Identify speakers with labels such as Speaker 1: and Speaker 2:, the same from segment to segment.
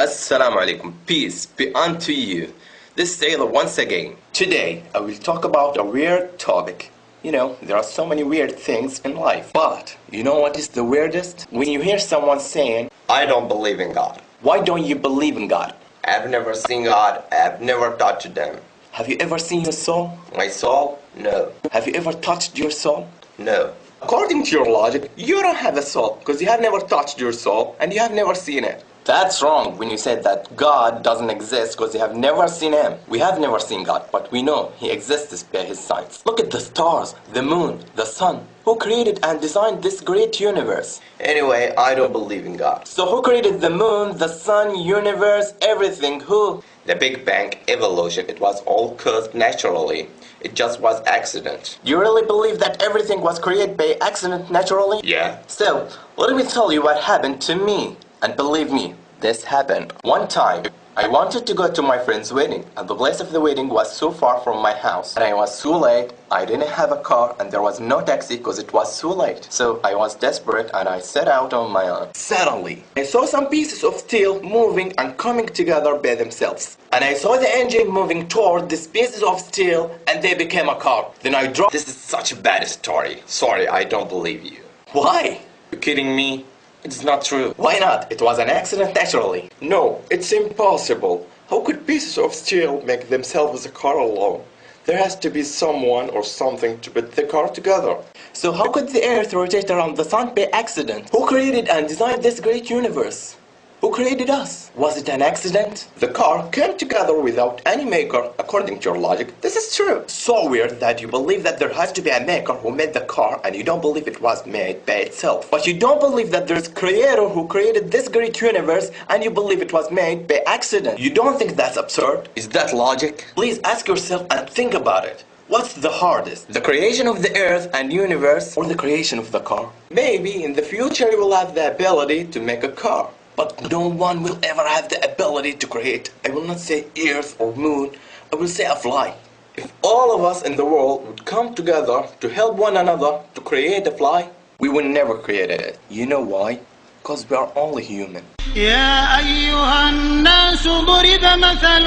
Speaker 1: Assalamu alaikum. Peace be unto you. This is Taylor once again. Today, I will talk about a weird topic. You know, there are so many weird things in life. But, you know what is the weirdest? When you hear someone saying, I don't believe in God. Why don't you believe in God?
Speaker 2: I've never seen God. I've never touched them.
Speaker 1: Have you ever seen your soul?
Speaker 2: My soul? No.
Speaker 1: Have you ever touched your soul?
Speaker 2: No.
Speaker 1: According to your logic, you don't have a soul because you have never touched your soul and you have never seen it. That's wrong when you said that God doesn't exist because you have never seen him. We have never seen God, but we know he exists by his signs. Look at the stars, the moon, the sun. Who created and designed this great universe?
Speaker 2: Anyway, I don't believe in God.
Speaker 1: So who created the moon, the sun, universe, everything? Who?
Speaker 2: The Big Bang, evolution, it was all caused naturally. It just was accident.
Speaker 1: You really believe that everything was created by accident naturally?
Speaker 2: Yeah.
Speaker 1: So, let me tell you what happened to me. And believe me, this happened. One time, I wanted to go to my friend's wedding, and the place of the wedding was so far from my house. And I was so late, I didn't have a car, and there was no taxi because it was so late. So I was desperate and I set out on my own. Suddenly, I saw some pieces of steel moving and coming together by themselves. And I saw the engine moving toward these pieces of steel, and they became a car. Then I dropped.
Speaker 2: This is such a bad story. Sorry, I don't believe you.
Speaker 1: Why?
Speaker 2: You kidding me? It's not true.
Speaker 1: Why not? It was an accident naturally.
Speaker 3: No, it's impossible. How could pieces of steel make themselves a car alone? There has to be someone or something to put the car together.
Speaker 1: So how could the earth rotate around the sun by accident? Who created and designed this great universe? Who created us? Was it an accident?
Speaker 3: The car came together without any maker, according to your logic. This is true.
Speaker 1: So weird that you believe that there has to be a maker who made the car and you don't believe it was made by itself. But you don't believe that there's a creator who created this great universe and you believe it was made by accident. You don't think that's absurd?
Speaker 2: Is that logic?
Speaker 1: Please ask yourself and think about it. What's the hardest? The creation of the earth and universe or the creation of the car?
Speaker 3: Maybe in the future you will have the ability to make a car.
Speaker 1: But no one will ever have the ability to create. I will not say earth or moon, I will say a fly.
Speaker 3: If all of us in the world would come together to help one another to create a fly,
Speaker 1: we would never create it. You know why? Because we are only human.
Speaker 4: يا أيها الناس ضرب مثل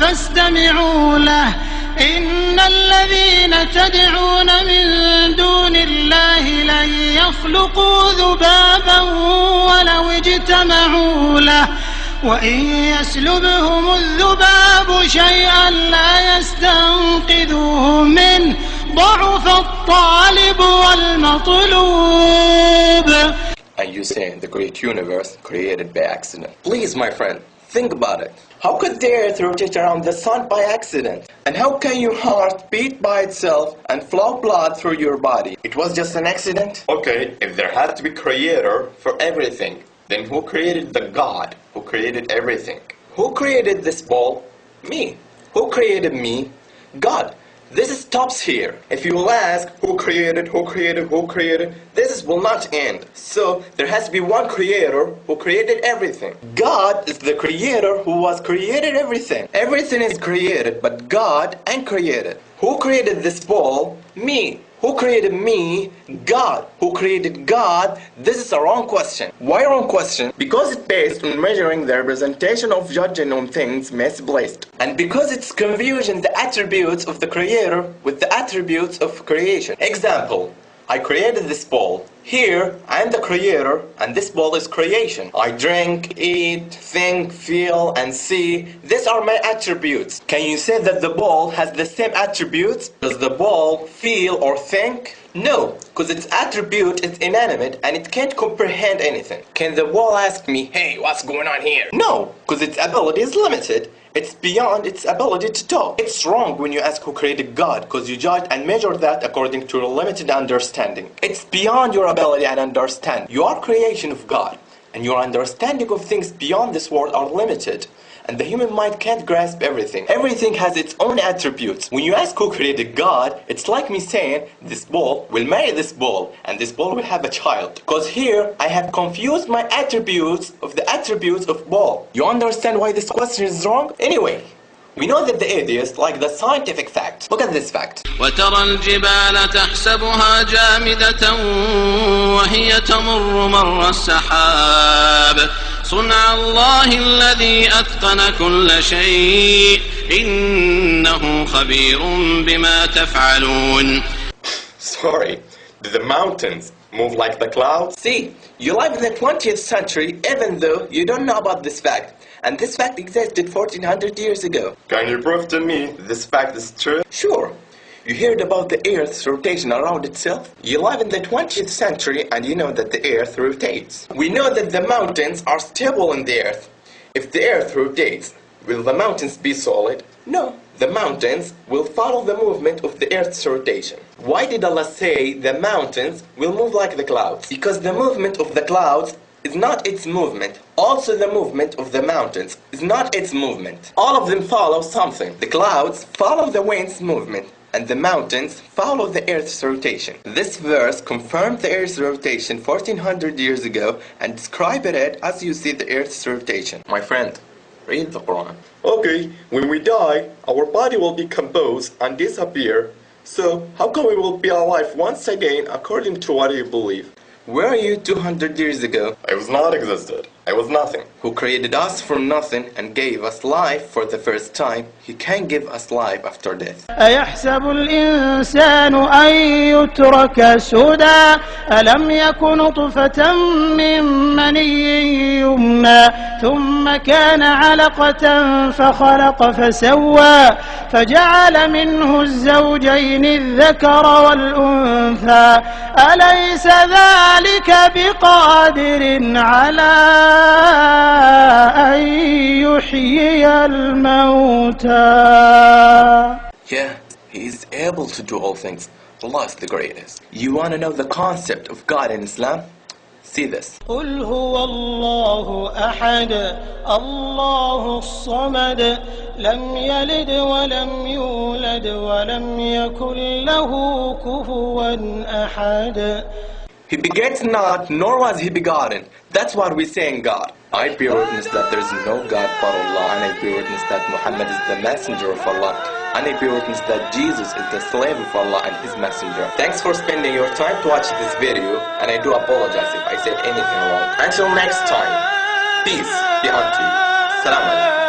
Speaker 4: فاستمعوا له إن الذين تدعون من دون الله لن يخلقوا ذبابا ولو اجتمعوا له وإن يسلبهم الذباب شيئا لا يستنقذوه منه ضعف الطالب والمطلوب.
Speaker 1: And you say the great universe created by accident. Please, my friend, think about it. How could the earth rotate around the sun by accident? And how can your heart beat by itself and flow blood through your body? It was just an accident?
Speaker 3: Okay, if there had to be creator for everything, then who created the God who created everything?
Speaker 1: Who created this ball? Me. Who created me? God. This stops here. If you will ask who created, this will not end. So there has to be one creator who created everything. God is the creator who was created everything. Everything is created, but God ain't created. Who created this ball? Me. Who created me? God. Who created God? This is a wrong question. Why wrong question? Because it's based on measuring the representation of judging on things misplaced. And because it's confusing the attributes of the creator with the attributes of creation. Example, I created this ball. Here, I am the creator, and this ball is creation. I drink, eat, think, feel, and see. These are my attributes. Can you say that the ball has the same attributes? Does the ball feel or think? No, because its attribute is inanimate and it can't comprehend anything. Can the ball ask me, hey, what's going on here? No, because its ability is limited. It's beyond its ability to talk. It's wrong when you ask who created God, because you judge and measure that according to your limited understanding. It's beyond your ability and understanding. You are creation of God, and your understanding of things beyond this world are limited. And the human mind can't grasp everything. Everything has its own attributes. When you ask who created God, it's like me saying, this ball will marry this ball, and this ball will have a child. Because here, I have confused my attributes of the attributes of ball. You understand why this question is wrong? Anyway, we know that the atheists like the scientific fact. Look at this fact.
Speaker 4: وترى الجبال تحسبها جامدة وهي تمر مر السحاب صنع الله الذي أتقن كل شيء إنه خبير بما تفعلون.
Speaker 3: Sorry, do the mountains move like the clouds?
Speaker 1: See, you live in the 20th century even though you don't know about this fact. And this fact existed 1400 years ago.
Speaker 3: Can you prove to me this fact is true?
Speaker 1: Sure. You heard about the Earth's rotation around itself? You live in the 20th century and you know that the Earth rotates. We know that the mountains are stable in the Earth. If the Earth rotates, will the mountains be solid? No. The mountains will follow the movement of the Earth's rotation. Why did Allah say the mountains will move like the clouds? Because the movement of the clouds is not its movement. Also the movement of the mountains is not its movement. All of them follow something. The clouds follow the wind's movement, and the mountains follow the Earth's rotation. This verse confirmed the Earth's rotation 1400 years ago and described it as you see the Earth's rotation. My friend, read the Quran.
Speaker 3: Okay, when we die, our body will be composed and disappear. So, how come we will be alive once again according to what you believe?
Speaker 1: Where are you 200 years ago?
Speaker 3: I was not existed. I was nothing.
Speaker 1: Who created us from nothing and gave us life for the first time, He can give us life after death.
Speaker 4: أيحسب الإنسان أن يترك سدى ألم يك نطفة من مني يمنى ثم كان علقة فخلق فسوى فجعل منه الزوجين الذكر والأنثى أليس ذلك بقادر على أن يحيي الموتى.
Speaker 1: Yeah, He is able to do all things. Allah is the greatest. You want to know the concept of God in Islam? See this.
Speaker 4: قل هو الله أحد الله الصمد لم يلد ولم يولد ولم يكن له كفوا أحد.
Speaker 1: He begets not, nor was He begotten. That's what we say in God. I bear witness that there is no God but Allah, and I bear witness that Muhammad is the messenger of Allah, and I bear witness that Jesus is the slave of Allah and His messenger. Thanks for spending your time to watch this video, and I do apologize if I said anything wrong. Until next time, peace be unto you. Salam alaikum.